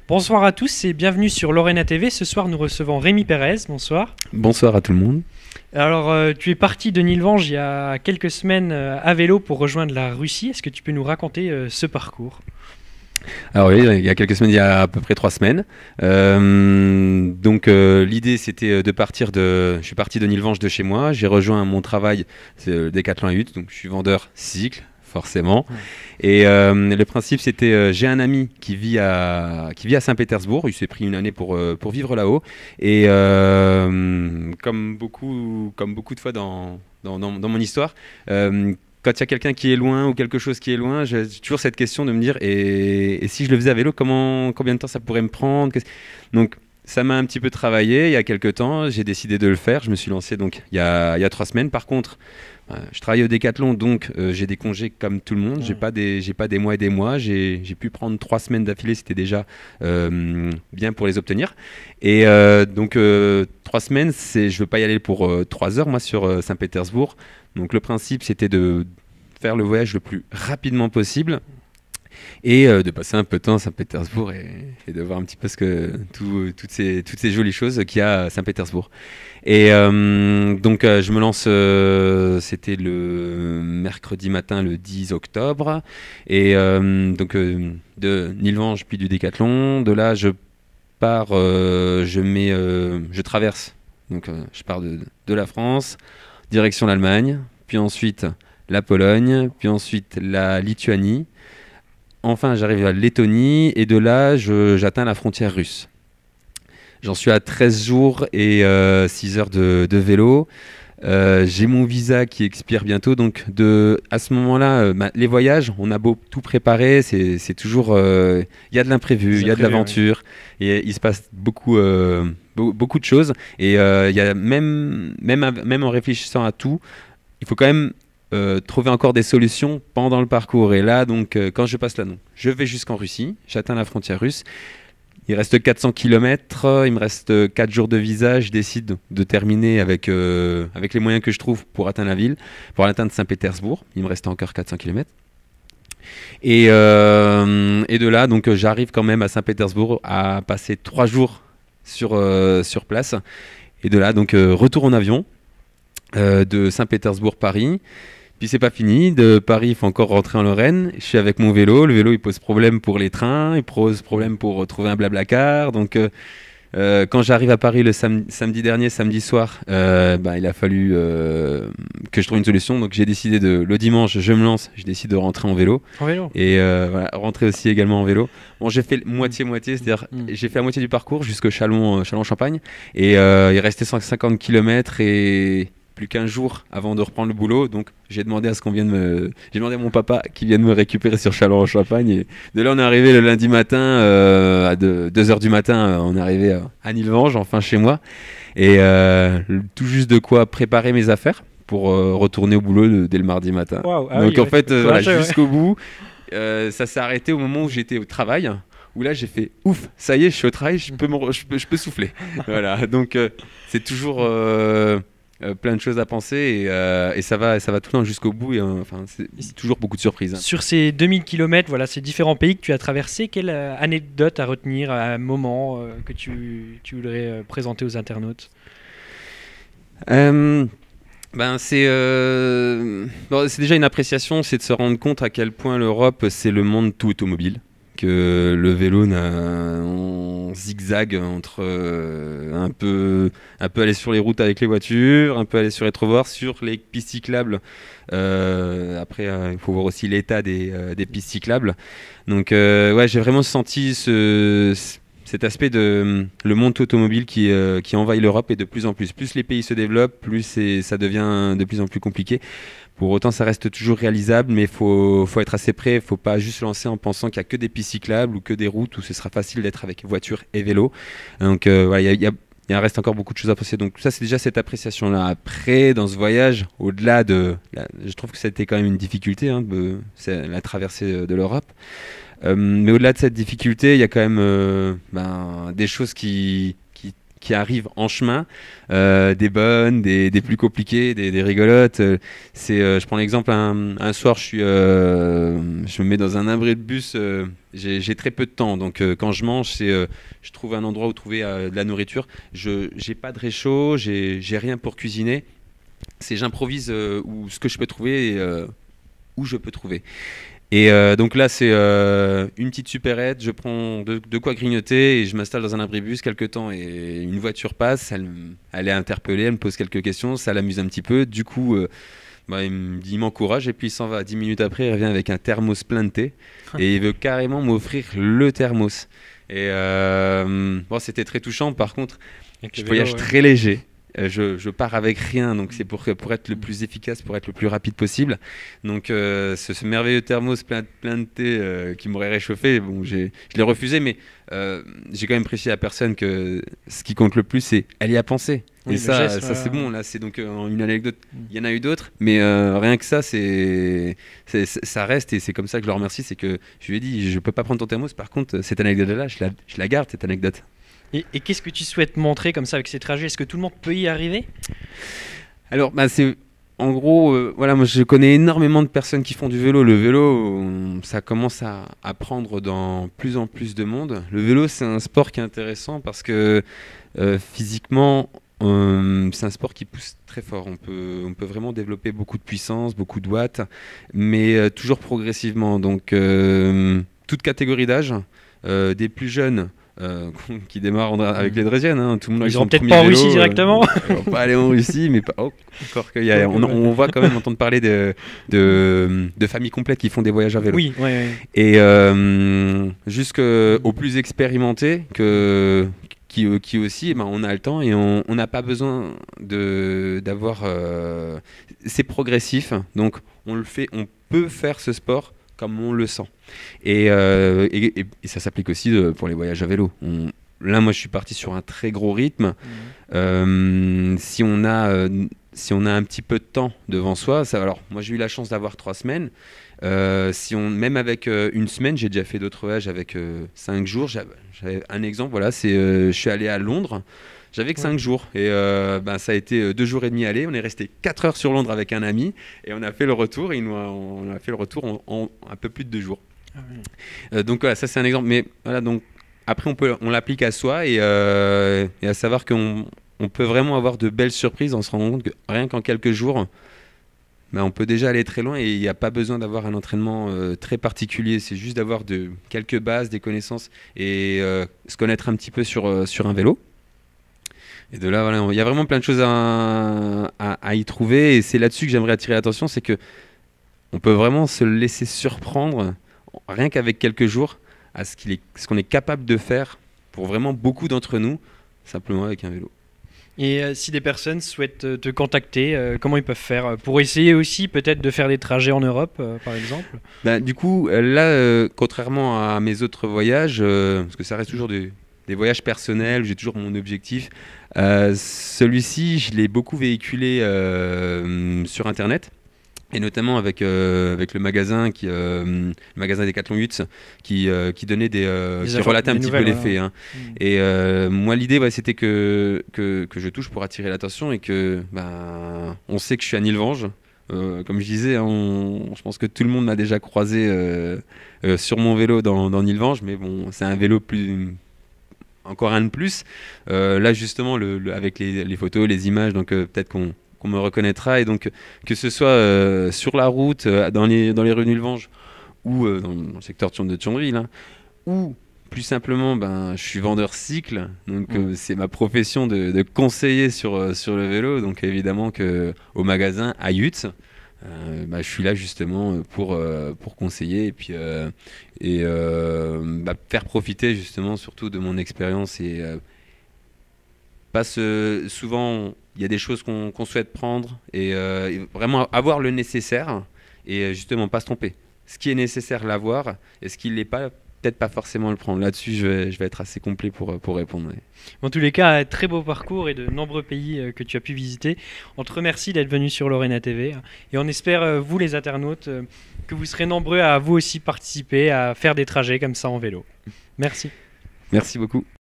Bonsoir à tous et bienvenue sur Lorena TV. Ce soir, nous recevons Rémi Pérez. Bonsoir. Bonsoir à tout le monde. Alors, tu es parti de Nilvange il y a quelques semaines à vélo pour rejoindre la Russie. Est-ce que tu peux nous raconter ce parcours? Alors oui, il y a quelques semaines, il y a à peu près 3 semaines. L'idée c'était de partir je suis parti de Nilvange de chez moi. J'ai rejoint mon travail, c'est Decathlon Hut, donc je suis vendeur cycle, forcément. Et le principe c'était, j'ai un ami qui vit à Saint-Pétersbourg. Il s'est pris une année pour vivre là-haut. Et comme beaucoup de fois dans mon histoire, quand il y a quelqu'un qui est loin ou quelque chose qui est loin, j'ai toujours cette question de me dire et si je le faisais à vélo, combien de temps ça pourrait me prendre? Donc ça m'a un petit peu travaillé il y a quelques temps, j'ai décidé de le faire, je me suis lancé donc il y a 3 semaines. Par contre, je travaille au Decathlon, donc j'ai des congés comme tout le monde, j'ai pas des mois et des mois, j'ai pu prendre 3 semaines d'affilée, c'était déjà bien pour les obtenir. Et 3 semaines, je veux pas y aller pour 3 heures moi sur Saint-Pétersbourg. Donc le principe c'était de faire le voyage le plus rapidement possible et de passer un peu de temps à Saint-Pétersbourg et de voir un petit peu toutes ces jolies choses qu'il y a à Saint-Pétersbourg. Et je me lance, c'était le mercredi matin, le 10 octobre. Et de Nilvange puis du Décathlon. De là, je pars, je traverse. Donc je pars de la France, direction l'Allemagne, puis ensuite la Pologne, puis ensuite la Lituanie. Enfin, j'arrive à la Lettonie et de là, j'atteins la frontière russe. J'en suis à 13 jours et 6 heures de vélo. J'ai mon visa qui expire bientôt. Donc à ce moment-là, les voyages, on a beau tout préparer, c'est toujours... Il y a de l'imprévu, il y a de l'aventure. Oui. Et il se passe beaucoup de choses. Et il y a même en réfléchissant à tout, il faut quand même trouver encore des solutions pendant le parcours. Et là, donc, quand je passe là, non, je vais jusqu'en Russie, j'atteins la frontière russe. Il reste 400 km, il me reste 4 jours de visa. Je décide de terminer avec les moyens que je trouve pour atteindre la ville, pour atteindre Saint-Pétersbourg. Il me reste encore 400 km. Et de là, donc, j'arrive quand même à Saint-Pétersbourg à passer 3 jours sur place. Et de là, donc, retour en avion de Saint-Pétersbourg-Paris. Puis c'est pas fini, de Paris il faut encore rentrer en Lorraine, je suis avec mon vélo, le vélo il pose problème pour les trains, il pose problème pour trouver un blablacar, donc quand j'arrive à Paris le samedi soir, il a fallu que je trouve une solution, donc j'ai décidé le dimanche je me lance, je décide de rentrer en vélo. En vélo. Et rentrer aussi également en vélo. Bon, j'ai fait moitié-moitié, c'est-à-dire j'ai fait la moitié du parcours jusqu'au Châlons-Champagne, et il restait 150 km et plus qu'un jour avant de reprendre le boulot, donc j'ai demandé à mon papa qui vienne me récupérer sur Châlons-en-Champagne. Et de là, on est arrivé le lundi matin à 2h du matin, on est arrivé à Nilvange, enfin chez moi, et tout juste de quoi préparer mes affaires pour retourner au boulot dès le mardi matin. Wow, donc jusqu'au bout, ça s'est arrêté au moment où j'étais au travail. Où là j'ai fait ouf, ça y est, je suis au travail, je peux souffler. Voilà, donc c'est toujours plein de choses à penser et ça va tout le temps jusqu'au bout et c'est toujours beaucoup de surprises. Sur ces 2000 km, voilà, ces différents pays que tu as traversés, quelle anecdote à retenir, un moment que tu voudrais présenter aux internautes? C'est déjà une appréciation, c'est de se rendre compte à quel point l'Europe c'est le monde tout automobile, que le vélo on zigzague entre un peu aller sur les routes avec les voitures, un peu aller sur les trottoirs, sur les pistes cyclables. Après, il faut voir aussi l'état des pistes cyclables. Donc, j'ai vraiment senti cet aspect de le monde automobile qui envahit l'Europe, et de plus en plus. Plus les pays se développent, plus ça devient de plus en plus compliqué. Pour autant, ça reste toujours réalisable, mais il faut être assez prêt. Il ne faut pas juste se lancer en pensant qu'il n'y a que des pistes cyclables ou que des routes où ce sera facile d'être avec voiture et vélo. Donc, il reste encore beaucoup de choses à apprécier. Donc, ça, c'est déjà cette appréciation-là. Après, dans ce voyage, au-delà je trouve que c'était quand même une difficulté, c'est la traversée de l'Europe. Mais au-delà de cette difficulté, il y a quand même des choses qui qui arrivent en chemin, des bonnes, des plus compliquées, des rigolotes. Je prends l'exemple, un soir, je me mets dans un abri de bus, j'ai très peu de temps, donc quand je mange, je trouve un endroit où trouver de la nourriture. Je n'ai pas de réchaud, j'ai rien pour cuisiner. J'improvise où ce que je peux trouver et où je peux trouver. Et donc là, c'est une petite supérette, je prends de quoi grignoter et je m'installe dans un abribus quelques temps et une voiture passe, elle est interpellée, elle me pose quelques questions, ça l'amuse un petit peu. Du coup, il m'encourage et puis il s'en va. 10 minutes après, il revient avec un thermos plein de thé et il veut carrément m'offrir le thermos. Et c'était très touchant. Par contre, je voyage très léger. Je pars avec rien, donc c'est pour être le plus efficace, pour être le plus rapide possible. Donc ce merveilleux thermos plein de thé qui m'aurait réchauffé, je l'ai refusé, mais j'ai quand même précisé à la personne que ce qui compte le plus, c'est elle y a pensé. Oui, et ça c'est bon. Là, c'est donc une anecdote. Il y en a eu d'autres, mais rien que ça, ça reste et c'est comme ça que je le remercie. C'est que je lui ai dit, je peux pas prendre ton thermos. Par contre, cette anecdote-là, je la garde cette anecdote. Et qu'est-ce que tu souhaites montrer comme ça avec ces trajets? Est-ce que tout le monde peut y arriver? Alors, en gros, moi je connais énormément de personnes qui font du vélo. Le vélo, ça commence à prendre dans plus en plus de monde. Le vélo, c'est un sport qui est intéressant parce que physiquement, c'est un sport qui pousse très fort. On peut vraiment développer beaucoup de puissance, beaucoup de watts, mais toujours progressivement. Donc, toute catégorie d'âge, des plus jeunes. Qui démarrent avec les Drésiennes, tout le monde. Ils iront peut-être pas en Russie directement. Ils vont pas aller en Russie, mais encore qu'il y a, on voit quand même entendre parler de familles complètes qui font des voyages à vélo. Oui, ouais. Et jusqu'aux plus expérimentés qui aussi, on a le temps et on n'a pas besoin d'avoir. C'est progressif, donc on peut faire ce sport comme on le sent. Et ça s'applique aussi pour les voyages à vélo. Là, moi, je suis parti sur un très gros rythme. Si on a un petit peu de temps devant soi, alors moi, j'ai eu la chance d'avoir 3 semaines. Même avec une semaine, j'ai déjà fait d'autres voyages avec 5 jours. J'avais un exemple, voilà, je suis allé à Londres. J'avais que 5 jours et ça a été 2 jours et demi aller. On est resté 4 heures sur Londres avec un ami et on a fait le retour. On a fait le retour en un peu plus de 2 jours. Ah oui. Donc voilà, ça c'est un exemple. Mais voilà, donc après on l'applique à soi et à savoir qu'on peut vraiment avoir de belles surprises en se rendant compte que rien qu'en quelques jours, on peut déjà aller très loin et il n'y a pas besoin d'avoir un entraînement très particulier. C'est juste d'avoir quelques bases, des connaissances et se connaître un petit peu sur un vélo. Et de là, voilà, il y a vraiment plein de choses à y trouver. Et c'est là-dessus que j'aimerais attirer l'attention, c'est que on peut vraiment se laisser surprendre, rien qu'avec quelques jours, à ce qu'on est capable de faire pour vraiment beaucoup d'entre nous, simplement avec un vélo. Et si des personnes souhaitent te contacter, comment ils peuvent faire pour essayer aussi peut-être de faire des trajets en Europe, par exemple? Du coup, là, contrairement à mes autres voyages, parce que ça reste toujours des voyages personnels, j'ai toujours mon objectif. Celui-ci, je l'ai beaucoup véhiculé sur Internet. Et notamment avec le magasin le magasin Decathlon 8 qui donnait qui relatait un petit peu les faits. Et moi l'idée c'était que je touche pour attirer l'attention et que on sait que je suis à Nilvange. Comme je disais, je pense que tout le monde m'a déjà croisé sur mon vélo dans Nilvange, mais bon, c'est un vélo encore un de plus. Là justement avec les photos, les images, donc peut-être qu'on me reconnaîtra et donc que ce soit sur la route, dans les rues de Nilvange ou dans le secteur de Thionville, ou plus simplement je suis vendeur cycle, donc c'est ma profession de conseiller sur le vélo, donc évidemment qu'au magasin à Yutz, je suis là justement pour conseiller et puis faire profiter justement surtout de mon expérience et souvent il y a des choses qu'on souhaite prendre et vraiment avoir le nécessaire et justement pas se tromper. Ce qui est nécessaire, l'avoir, et ce qui ne l'est pas, peut-être pas forcément le prendre. Là-dessus, je vais être assez complet pour répondre. Ouais. En tous les cas, très beau parcours et de nombreux pays que tu as pu visiter. On te remercie d'être venu sur Lorena TV et on espère, vous les internautes, que vous serez nombreux à vous aussi participer, à faire des trajets comme ça en vélo. Merci. Merci beaucoup.